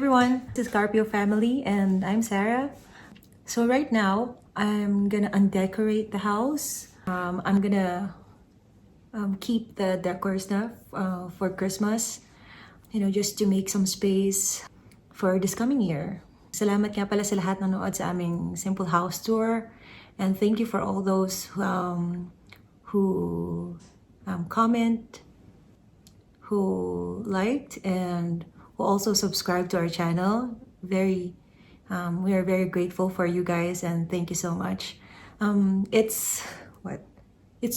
everyone, this is Scorpio family and I'm Sarah. So right now, I'm gonna undecorate the house. I'm gonna keep the decor stuff for Christmas, just to make some space for this coming year. Salamat nga pala sa lahat ng nanood sa aming simple house tour. And thank you for all those who comment, who liked, and who also subscribed to our channel. We are very grateful for you guys, and thank you so much. It's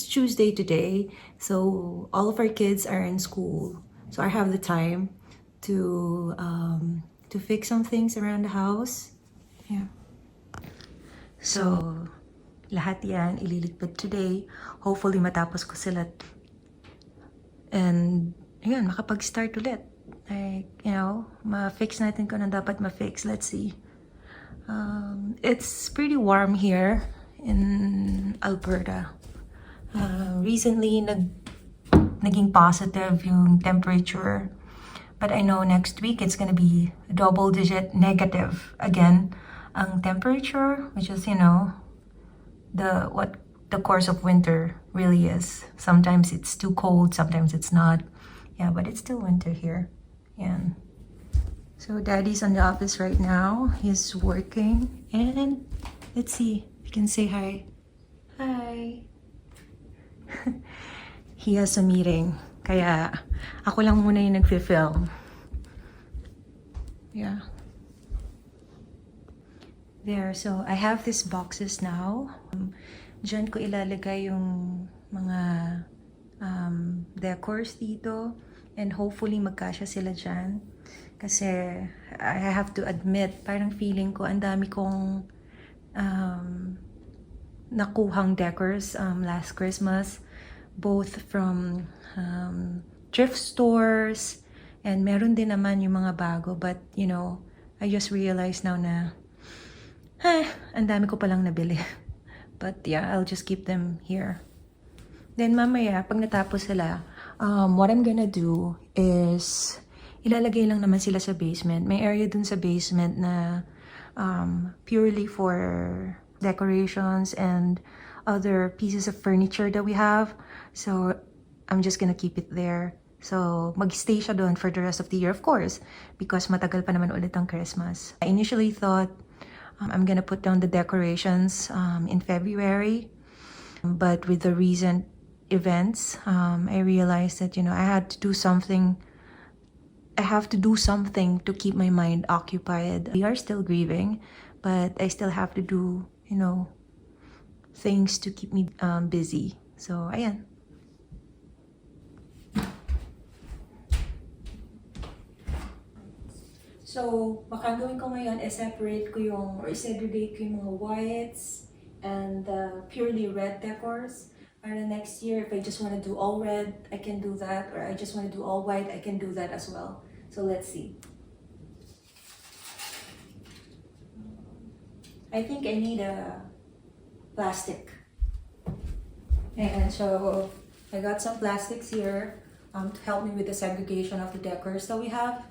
Tuesday today, so all of our kids are in school, so I have the time to fix some things around the house. Yeah. So lahat yan ililipat today. Hopefully matapos ko sila. And yun, makapag-start ulit. Like, ma-fix natin kung ano dapat ma-fix. Let's see. It's pretty warm here in Alberta. Recently, naging positive yung temperature. But I know next week it's gonna be double-digit negative again ang temperature, which is, what the course of winter really is. Sometimes it's too cold, sometimes it's not. Yeah, but it's still winter here. Yeah. So Daddy's on the office right now. He's working. And let's see. You can say hi. Hi. He has a meeting. Kaya ako lang muna yung nagfi-film. Yeah. There. So I have these boxes now. Diyan ko ilalagay yung mga decors dito. And hopefully magkasya sila dyan. Kasi I have to admit, parang feeling ko ang dami kong nakuhang decors last Christmas. Both from thrift stores, and meron din naman yung mga bago. But, I just realized now na, ang dami ko palang nabili. But yeah, I'll just keep them here. Then mamaya, pag natapos sila, what I'm gonna do is, ilalagay lang naman sila sa basement. May area dun sa basement na purely for decorations and other pieces of furniture that we have. So, I'm just gonna keep it there. So, mag-stay siya doon for the rest of the year, of course, because matagal pa naman ulit ang Christmas. I initially thought I'm gonna put down the decorations in February, but with the recent events, I realized that, I had to do something. I have to do something to keep my mind occupied. We are still grieving, but I still have to do, things to keep me busy. So, ayan. So, baka gawin ko ngayon, segregate ko yung mga whites and purely red decors. Para next year, if I just want to do all red, I can do that. Or I just want to do all white, I can do that as well. So, let's see. I think I need a plastic. And so, I got some plastics here to help me with the segregation of the decors that we have.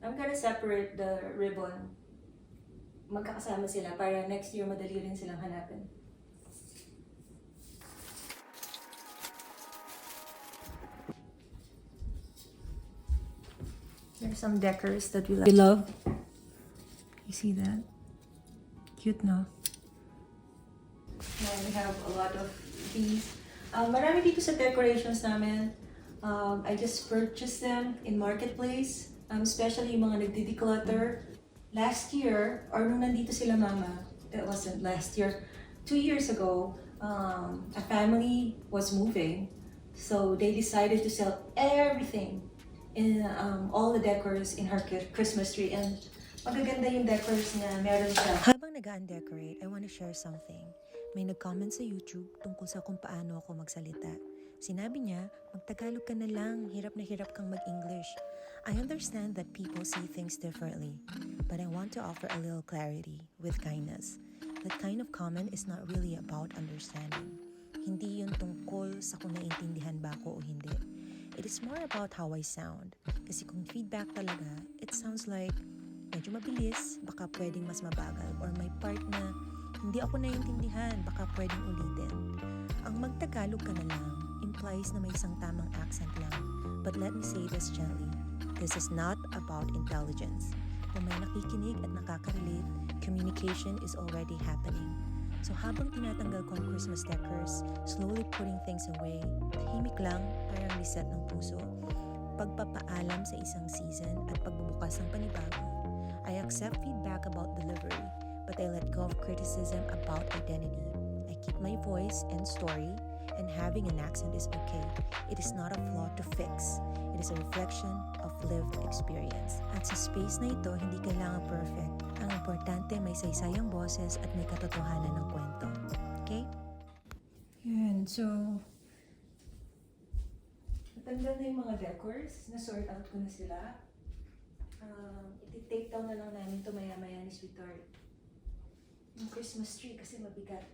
I'm gonna separate the ribbon. Magkakasama sila para next year madali rin silang hanapin. There's some decors that we love. You see that? Cute, no? Now we have a lot of these. Marami dito sa decorations namin. I just purchased them in Marketplace, especially yung mga nagdi-declutter. Last year, or nung nandito sila mama, that wasn't last year, 2 years ago, a family was moving. So they decided to sell everything, in all the decors in her Christmas tree. And magaganda yung decors na meron siya. Habang nag-undecorate, I want to share something. May nag-comment sa YouTube tungkol sa kung paano ako magsalita. Sinabi niya, magtagalog ka na lang, hirap na hirap kang mag-English. I understand that people see things differently, but I want to offer a little clarity with kindness. That kind of comment is not really about understanding. Hindi yun tungkol sa kung naiintindihan ba ako o hindi. It is more about how I sound. Kasi kung feedback talaga, it sounds like medyo mabilis, baka pwedeng mas mabagal, or may part na hindi ako naiintindihan, baka pwedeng ulitin. Ang magtagalog ka na lang implies na may isang tamang accent lang. But let me say this gently. This is not about intelligence. Kung may nakikinig at nakaka-relate, communication is already happening. So habang tinatanggal ko ang Christmas decors, slowly putting things away, tahimik lang, parang reset ng puso. Pagpapaalam sa isang season at pagbubukas ng panibago. I accept feedback about delivery, but I let go of criticism about identity. I keep my voice and story, and having an accent is okay. It is not a flaw to fix. It is a reflection of lived experience. At sa space na ito, hindi kailangan perfect. Ang importante, may saysayang boses at may katotohanan ng kwento. Okay? Yan, so natanggal na yung mga decors, na-sort out ko na sila. Iti-take down na lang namin ito maya-maya ni Sweetheart. Yung Christmas tree kasi mabigat.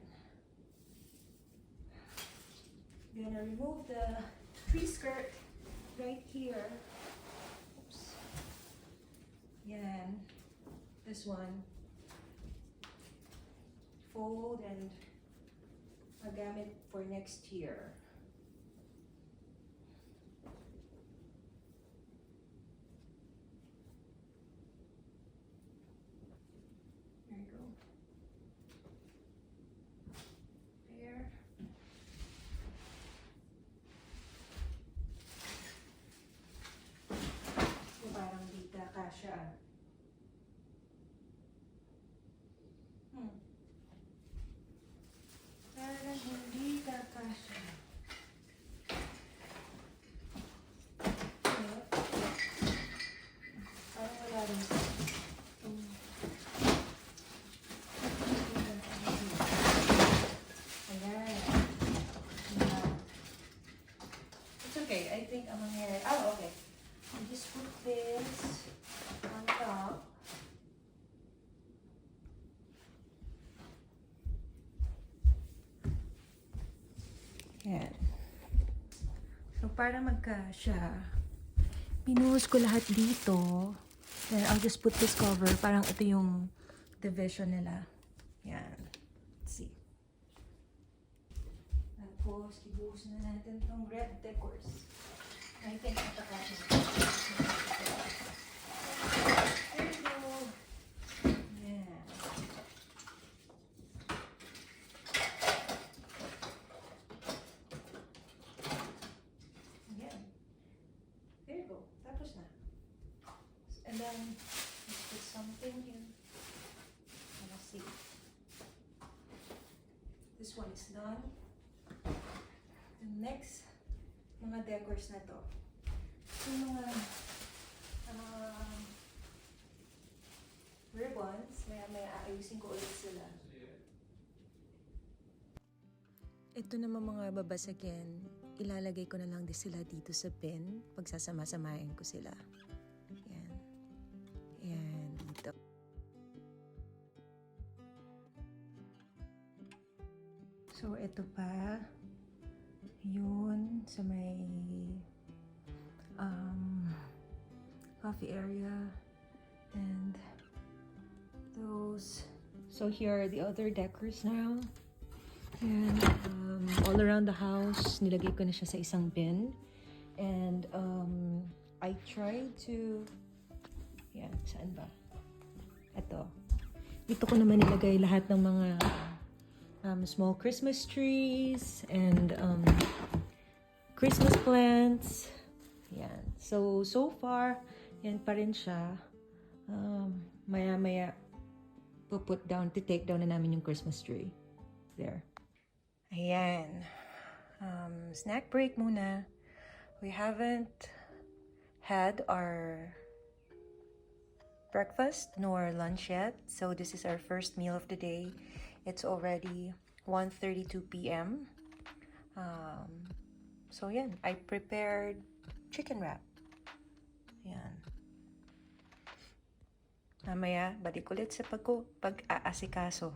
Gonna remove the tree skirt right here. Oops. Yan. This one. Fold and magamit for next year. There you go. There. So, parang di kasha. Parang hindi kasha. Parang wala rin. Ayan. It's okay. I think ang mangyayari. Oh, okay. I just put this on top. Ayan. So, para magkasya, pinuhos ko lahat dito. Then, I'll just put this cover. Parang ito yung division nila. Ayan. Let's see. Tapos, ibuhos na natin itong red decors. I think matakasya na. There you go. Ayan. Ayan. There you go. Tapos na. And then, let's put something here. Let's see. This one is done. The next, mga decors na to. Yung mga ribbons, may aayusin ko ulit sila. Ito naman mga babasagin, ilalagay ko na lang din sila dito sa bin. Pagsasama-samahin ko sila. Yan. Yan, dito. So, ito pa. Yun, sa may coffee area. And those. So, here are the other decors now. And all around the house, nilagay ko na siya sa isang bin. And I tried to, yan, saan ba? Ito. Dito ko naman nilagay lahat ng mga small Christmas trees and Christmas plants. Yan. So far, yan pa rin siya. Maya-maya, take down na namin yung Christmas tree. There. Ayan. Snack break muna. We haven't had our breakfast nor lunch yet. So this is our first meal of the day. It's already 1:32 p.m. So, yan. I prepared chicken wrap. Yan. Mamaya, balik ulit sa pag-aasikaso.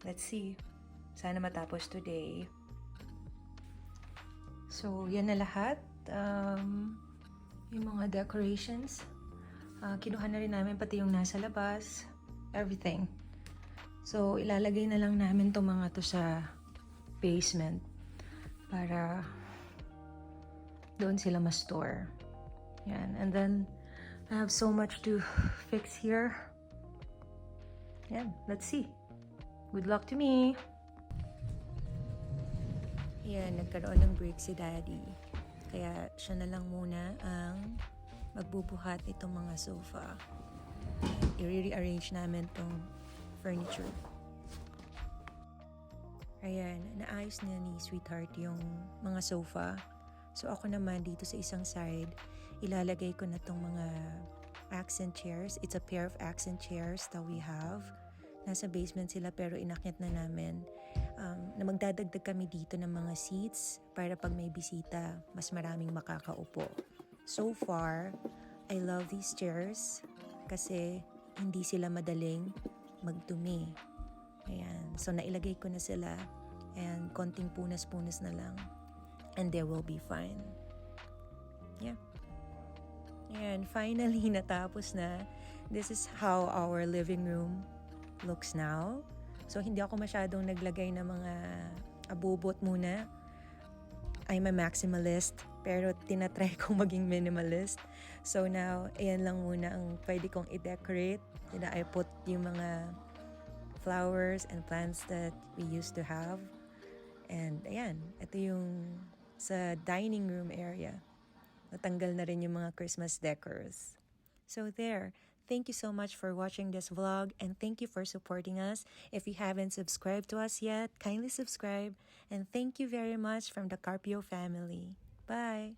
Let's see. Sana matapos today. So, yan na lahat. Yung mga decorations. Kinuha na rin namin pati yung nasa labas. Everything. So, ilalagay na lang namin itong mga to sa basement para doon sila ma-store. Yan. And then, I have so much to fix here. Yan. Let's see. Good luck to me. Yan, nagkaroon ng break si Daddy. Kaya siya na lang muna ang magbubuhat itong mga sofa. I-rearrange namin tong furniture. Ayan, naayos na ni Sweetheart yung mga sofa. So ako naman dito sa isang side, ilalagay ko na tong mga accent chairs. It's a pair of accent chairs that we have. Nasa basement sila pero inakyat na namin. Na magdadagdag kami dito ng mga seats para pag may bisita, mas maraming makakaupo. So far, I love these chairs kasi hindi sila madaling magdumi. Ayan. So, nailagay ko na sila and konting punas-punas na lang and they will be fine. Yeah. Ayan. Finally, natapos na. This is how our living room looks now. So, hindi ako masyadong naglagay ng mga abubot muna. I'm a maximalist, pero tinatry kong maging minimalist. So now, ayan lang muna ang pwede kong i-decorate. I put yung mga flowers and plants that we used to have. And ayan, ito yung sa dining room area. Natanggal na rin yung mga Christmas decors. So there. Thank you so much for watching this vlog and thank you for supporting us. If you haven't subscribed to us yet, kindly subscribe. And thank you very much from the Carpio family. Bye!